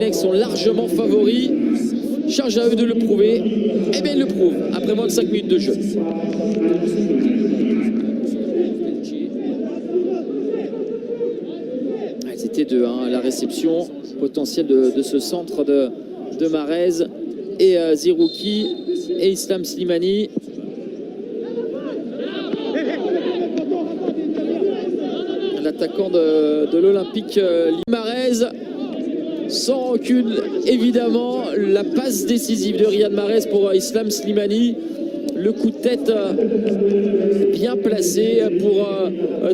Les sont largement favoris. Charge à eux de le prouver. Eh bien, ils le prouvent après moins de 5 minutes de jeu. C'était de la réception potentielle de ce centre de Mahrez et Zerouki et Islam Slimani. L'attaquant de l'Olympique Mahrez, sans rancune évidemment, la passe décisive de Riyad Mahrez pour Islam Slimani. Le coup de tête bien placé pour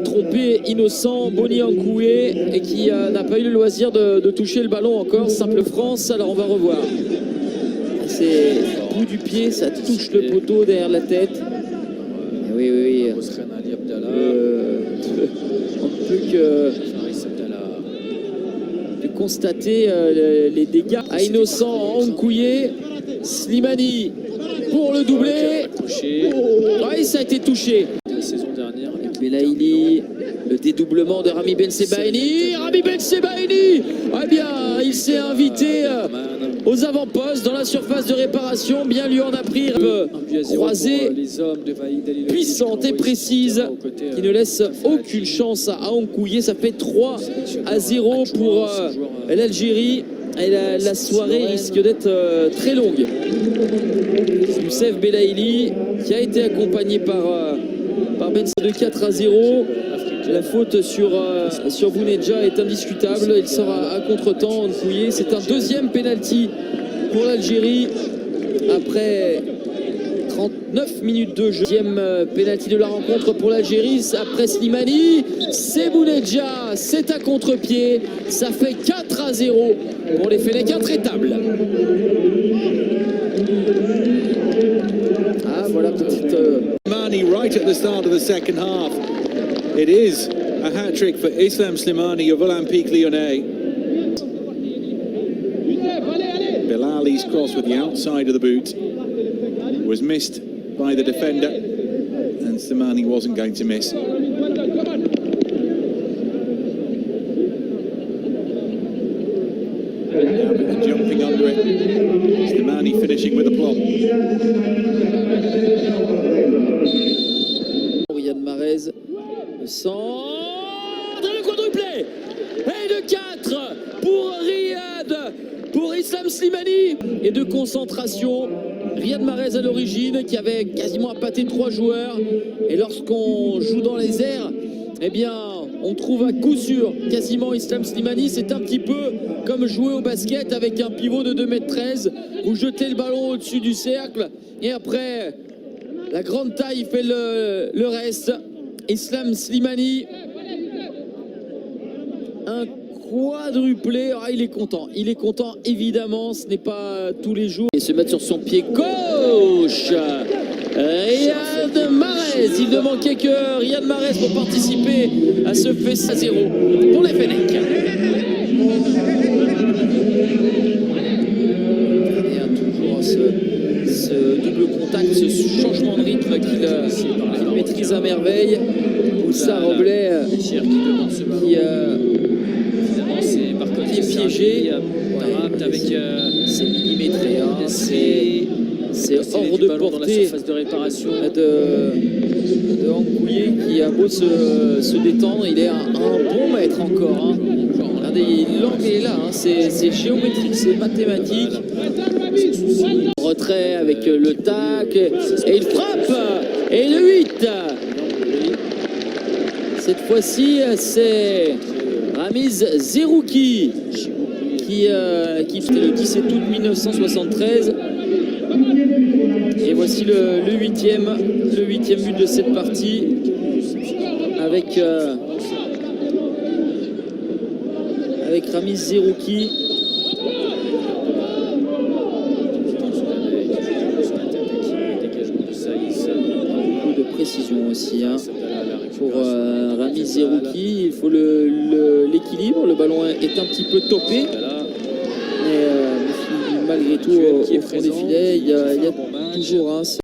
tromper Innocent Boni Ankoué et qui n'a pas eu le loisir de toucher le ballon encore. Simple France, alors on va revoir. C'est bout du pied, ça touche le poteau derrière la tête. Oui, oui, oui. On ne peut que constater les dégâts à Innocent Ankoué. Slimani pour le doublé. Oui, ça a été touché. La saison dernière, avec Belaïli, le dédoublement de Rami Ben Sebaini. Rami Ben Sebaini, eh bien, il s'est invité aux avant-postes dans la surface de réparation. Bien lui en a pris croisée puissante et précise qui ne laisse aucune chance à Ankoué. Ça fait 3-0 pour l'Algérie. Et la soirée risque d'être très longue. Youssef Belaïli qui a été accompagné par Ben de 4-0. La faute sur Bounedjah est indiscutable. Il sort à contre-temps. Ankoué. C'est un deuxième penalty pour l'Algérie après 39 minutes de jeu. Deuxième penalty de la rencontre pour l'Algérie. Après Slimani, c'est Bounedjah. C'est à contre-pied. Ça fait 4-0 pour les Fennecs intraitables. Ah, voilà petite... Slimani right at the start of the second half. It is a hat-trick for Islam Slimani of Olympique Lyonnais. Bilali's cross with the outside of the boot was missed by the defender, and Slimani wasn't going to miss. Now jumping under it, Slimani finishing with a plop. Riyad Mahrez, le centre, le quadruplé et de 4 pour Riyad, pour Islam Slimani, et de concentration. Riyad Mahrez à l'origine qui avait quasiment appâté 3 joueurs, et lorsqu'on joue dans les airs, eh bien on trouve à coup sûr quasiment Islam Slimani. C'est un petit peu comme jouer au basket avec un pivot de 2,13 m. Vous jetez le ballon au-dessus du cercle et après la grande taille fait le reste. Islam Slimani, un quadruplé. Ah, il est content évidemment, ce n'est pas tous les jours. Et se mettre sur son pied gauche, Riyad Mahrez. Il ne manquait que Riyad Mahrez pour participer à ce fait à 0 pour les Fennecs. Et toujours ce double contact, ce changement de rythme qu'il maîtrise à merveille. Moussa Roblay qui est piégé, avec c'est millimétré, hein, c'est hors de portée dans la surface de réparation de Ankoué qui a beau se détendre, il est un bon maître encore. Hein. Regardez, l'angle est là, hein, c'est géométrique, c'est mathématique. Retrait avec le tac, et il frappe, et le 8. Cette fois-ci, c'est Ramiz Zerouki qui fait le 17 août 1973. Et voici le huitième but de cette partie avec Ramiz Zerouki. Beaucoup de précision aussi, hein. Pour Ramiz Zerouki, il faut l'équilibre. Le ballon est un petit peu topé, mais malgré tout au fond des filets, il y a toujours